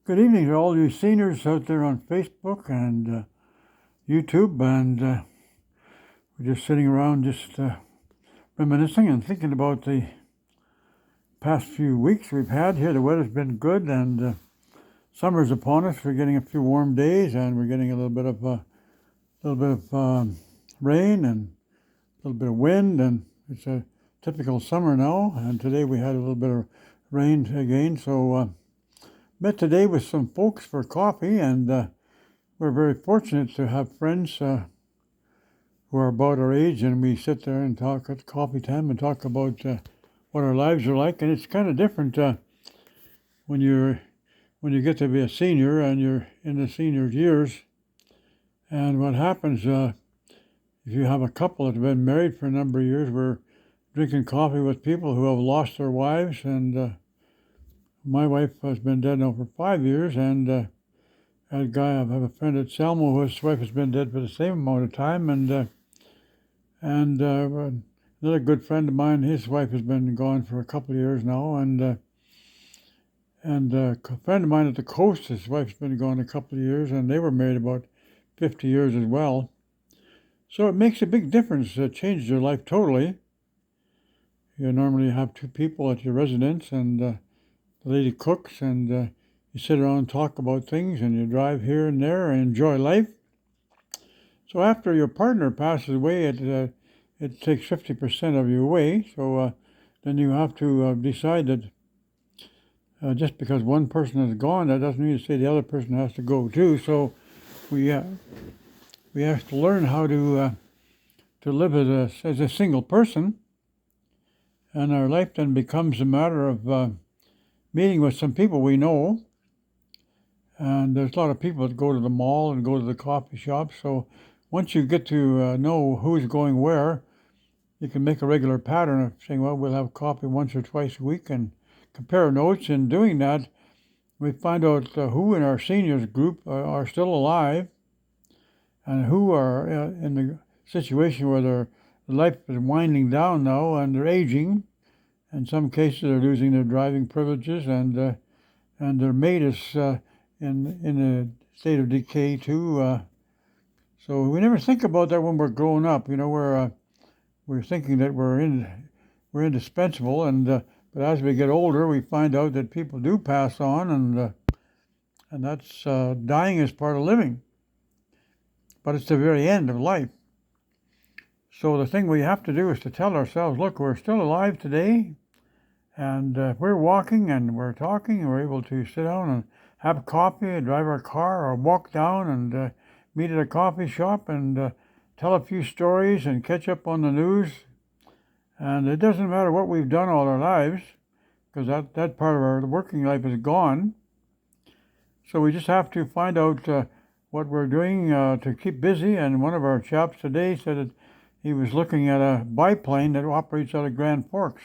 Good evening to all you seniors out there on Facebook and YouTube, and we're just sitting around reminiscing and thinking about the past few weeks we've had here. The weather's been good, and summer's upon us. We're getting a few warm days, and we're getting a little bit of rain and a little bit of wind, and it's a typical summer now. And today we had a little bit of rain again, so met today with some folks for coffee, and we're very fortunate to have friends who are about our age, and we sit there and talk at coffee time and talk about what our lives are like. And it's kind of different when when you get to be a senior and you're in the senior years. And what happens if you have a couple that have been married for a number of years, we're drinking coffee with people who have lost their wives, and my wife has been dead now for 5 years, and I have a friend at Selmo whose wife has been dead for the same amount of time, and another good friend of mine, his wife has been gone for a couple of years now, and a friend of mine at the coast, his wife's been gone a couple of years, and they were married about 50 years as well. So it makes a big difference. It changes your life totally. You normally have two people at your residence, and the lady cooks, and you sit around and talk about things, and you drive here and there and enjoy life. So after your partner passes away, it takes 50% of you away. So then you have to decide that just because one person is gone, that doesn't mean to say the other person has to go too. So we have to learn how to live as a single person, and our life then becomes a matter of meeting with some people we know. And there's a lot of people that go to the mall and go to the coffee shop. So once you get to know who's going where, you can make a regular pattern of saying, well, we'll have coffee once or twice a week and compare notes. In doing that, we find out who in our seniors group are still alive and who are in the situation where their life is winding down now and they're aging. In some cases, they're losing their driving privileges, and their mate is in a state of decay too. So we never think about that when we're growing up. You know, we're thinking that we're indispensable, and but as we get older, we find out that people do pass on, and that's dying is part of living. But it's the very end of life. So the thing we have to do is to tell ourselves, look, we're still alive today, and we're walking and we're talking, and we're able to sit down and have coffee, and drive our car, or walk down and meet at a coffee shop and tell a few stories and catch up on the news. And it doesn't matter what we've done all our lives, because that part of our working life is gone. So we just have to find out what we're doing to keep busy. And one of our chaps today said that he was looking at a biplane that operates out of Grand Forks.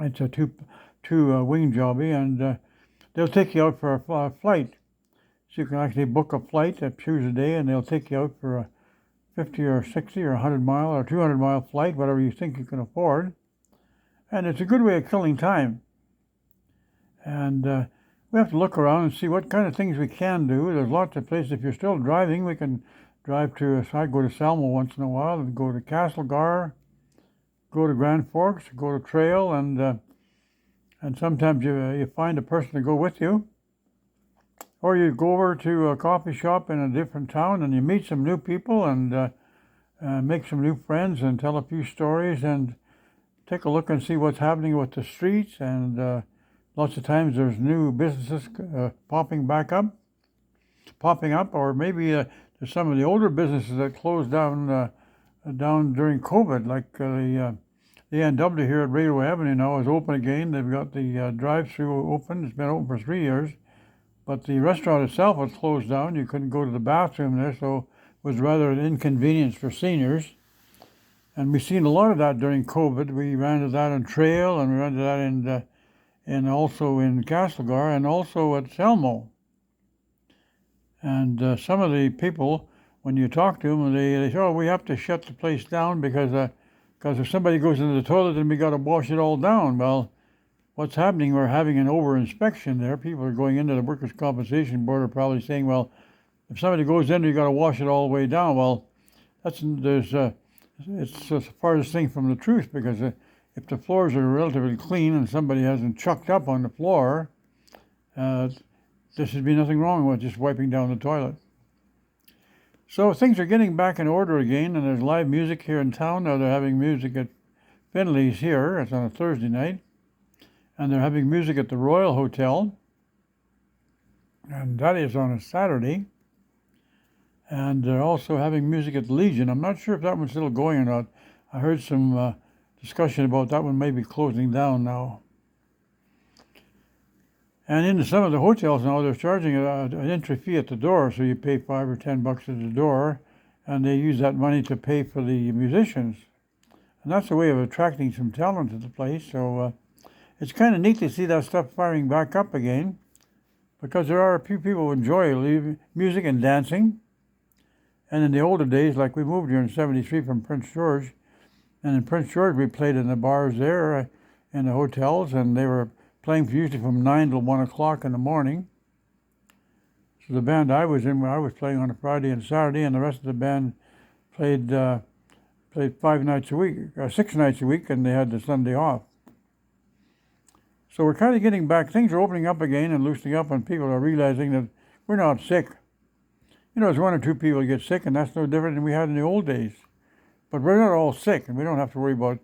It's a two-wing jobby, and they'll take you out for a flight. So you can actually book a flight at choose a day, and they'll take you out for a 50 or 60 or 100 mile or 200 mile flight, whatever you think you can afford. And it's a good way of killing time. And we have to look around and see what kind of things we can do. There's lots of places. If you're still driving, we can drive to, I go to Selmo once in a while, and go to Castlegar, go to Grand Forks, go to Trail, and sometimes you find a person to go with you. Or you go over to a coffee shop in a different town and you meet some new people and make some new friends and tell a few stories and take a look and see what's happening with the streets. And lots of times there's new businesses popping up, or maybe there's some of the older businesses that closed down during COVID, like the A&W here at Radio Avenue now is open again. They've got the drive-through open. It's been open for 3 years. But the restaurant itself was closed down. You couldn't go to the bathroom there, so it was rather an inconvenience for seniors. And we've seen a lot of that during COVID. We ran into that on Trail, and we ran into that in also in Castlegar, and also at Selmo. And some of the people, when you talk to them, they say, oh, we have to shut the place down because if somebody goes into the toilet, then we got to wash it all down. Well, what's happening, we're having an over-inspection there. People are going into the Workers' Compensation Board are probably saying, well, if somebody goes in, you got to wash it all the way down. Well, it's the farthest thing from the truth, because if the floors are relatively clean and somebody hasn't chucked up on the floor, there should be nothing wrong with just wiping down the toilet. So things are getting back in order again, and there's live music here in town. Now they're having music at Finley's here. It's on a Thursday night. And they're having music at the Royal Hotel, and that is on a Saturday. And they're also having music at the Legion. I'm not sure if that one's still going or not. I heard some discussion about that one maybe closing down now. And in some of the hotels now, they're charging an entry fee at the door, so you pay $5 or $10 at the door, and they use that money to pay for the musicians. And that's a way of attracting some talent to the place. So it's kind of neat to see that stuff firing back up again, because there are a few people who enjoy music and dancing. And in the older days, like we moved here in '73 from Prince George, and in Prince George we played in the bars there, in the hotels, and they were playing usually from 9 till 1 o'clock in the morning. So the band I was in, I was playing on a Friday and Saturday, and the rest of the band played 5 nights a week, or 6 nights a week, and they had the Sunday off. So we're kind of getting back. Things are opening up again and loosening up, and people are realizing that we're not sick. You know, there's 1 or 2 people who get sick, and that's no different than we had in the old days. But we're not all sick, and we don't have to worry about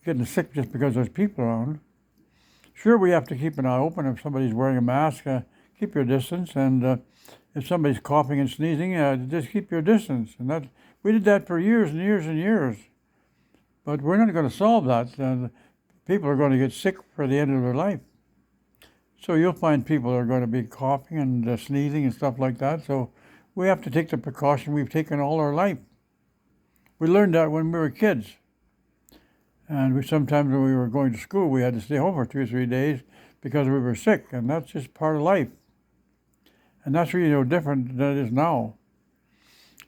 getting sick just because there's people around. Sure, we have to keep an eye open. If somebody's wearing a mask, keep your distance. And if somebody's coughing and sneezing, just keep your distance. And we did that for years and years and years. But we're not going to solve that. People are going to get sick for the end of their life. So you'll find people are going to be coughing and sneezing and stuff like that. So we have to take the precaution we've taken all our life. We learned that when we were kids. And sometimes when we were going to school, we had to stay home for 2 or 3 days because we were sick. And that's just part of life. And that's really no different than it is now.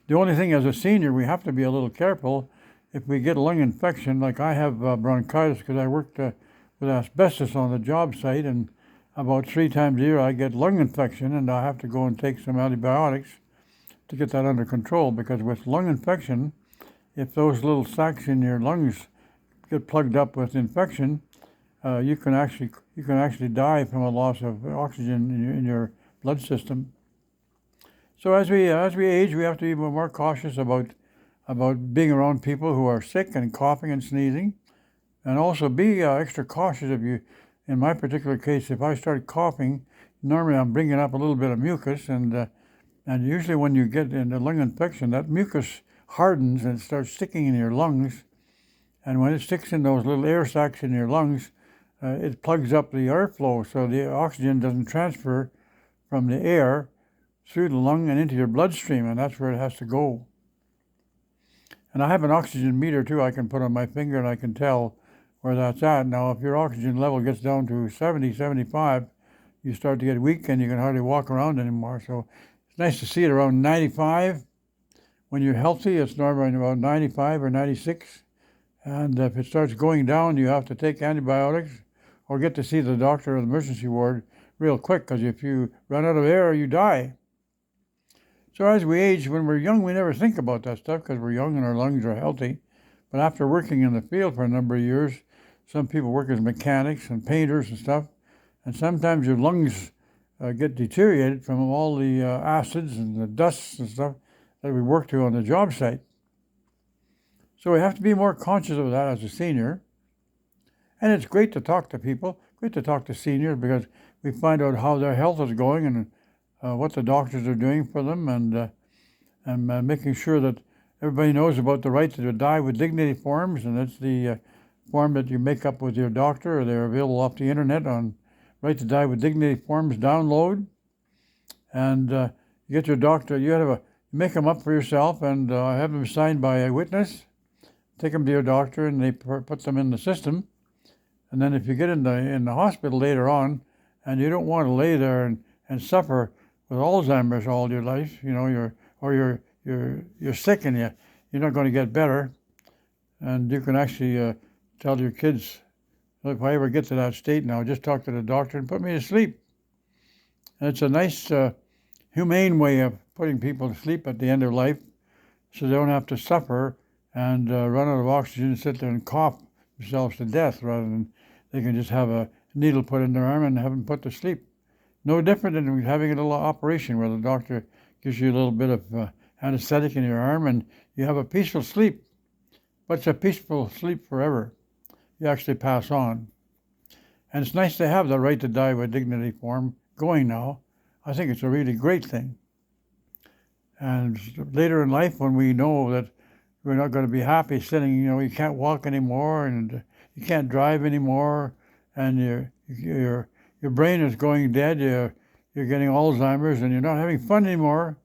The only thing as a senior, we have to be a little careful. If we get a lung infection, like I have bronchitis because I worked with asbestos on the job site, and about 3 times a year I get lung infection, and I have to go and take some antibiotics to get that under control, because with lung infection, if those little sacs in your lungs get plugged up with infection, you can actually die from a loss of oxygen in your blood system. So as we age, we have to be more cautious about being around people who are sick and coughing and sneezing, and also be extra cautious if you. In my particular case, if I start coughing, normally I'm bringing up a little bit of mucus, and usually when you get in a lung infection, that mucus hardens and starts sticking in your lungs, and when it sticks in those little air sacs in your lungs, it plugs up the airflow, so the oxygen doesn't transfer from the air through the lung and into your bloodstream, and that's where it has to go. And I have an oxygen meter too I can put on my finger, and I can tell where that's at. Now, if your oxygen level gets down to 70, 75, you start to get weak and you can hardly walk around anymore. So it's nice to see it around 95. When you're healthy, it's normally about 95 or 96. And if it starts going down, you have to take antibiotics or get to see the doctor in the emergency ward real quick, because if you run out of air, you die. So as we age, when we're young, we never think about that stuff because we're young and our lungs are healthy. But after working in the field for a number of years, some people work as mechanics and painters and stuff, and sometimes your lungs get deteriorated from all the acids and the dusts and stuff that we work to on the job site. So we have to be more conscious of that as a senior. And it's great to talk to people, great to talk to seniors, because we find out how their health is going and what the doctors are doing for them, and making sure that everybody knows about the right to die with dignity forms, and that's the form that you make up with your doctor, or they're available off the internet on right to die with dignity forms download. And you get your doctor, you make them up for yourself and have them signed by a witness. Take them to your doctor, and they put them in the system. And then if you get in the hospital later on, and you don't want to lay there and suffer with Alzheimer's all your life, you're sick and you're not going to get better, and you can actually tell your kids if I ever get to that state now, just talk to the doctor and put me to sleep. And it's a nice, humane way of putting people to sleep at the end of life so they don't have to suffer and run out of oxygen and sit there and cough themselves to death, rather than they can just have a needle put in their arm and have them put to sleep. No different than having a little operation where the doctor gives you a little bit of anesthetic in your arm and you have a peaceful sleep. But it's a peaceful sleep forever. You actually pass on. And it's nice to have the right to die with dignity form going now. I think it's a really great thing. And later in life, when we know that we're not going to be happy sitting, you can't walk anymore and you can't drive anymore, and your brain is going dead, you're getting Alzheimer's, and you're not having fun anymore.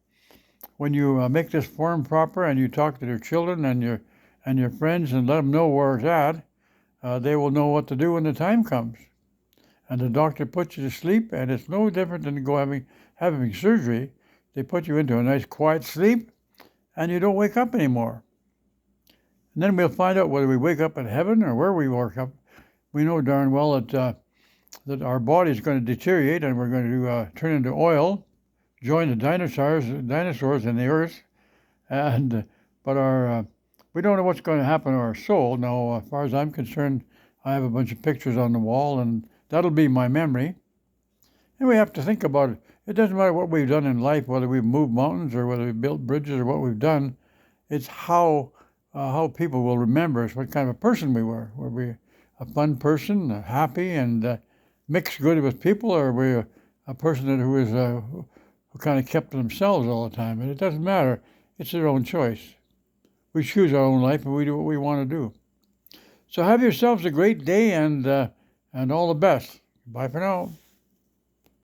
When you make this form proper and you talk to your children and your friends and let them know where it's at, they will know what to do when the time comes. And the doctor puts you to sleep, and it's no different than having surgery. They put you into a nice quiet sleep, and you don't wake up anymore. And then we'll find out whether we wake up in heaven or where we wake up. We know darn well that our body is going to deteriorate, and we're going to turn into oil, join the dinosaurs in the earth, but we don't know what's going to happen to our soul. Now, as far as I'm concerned, I have a bunch of pictures on the wall, and that'll be my memory. And we have to think about it. It doesn't matter what we've done in life, whether we've moved mountains or whether we've built bridges or what we've done. It's how people will remember us, what kind of a person we were. Were we a fun person, happy, and mixed good with people, or were we a person who kind of kept to themselves all the time? And it doesn't matter. It's their own choice. We choose our own life, and we do what we want to do. So have yourselves a great day, and all the best. Bye for now.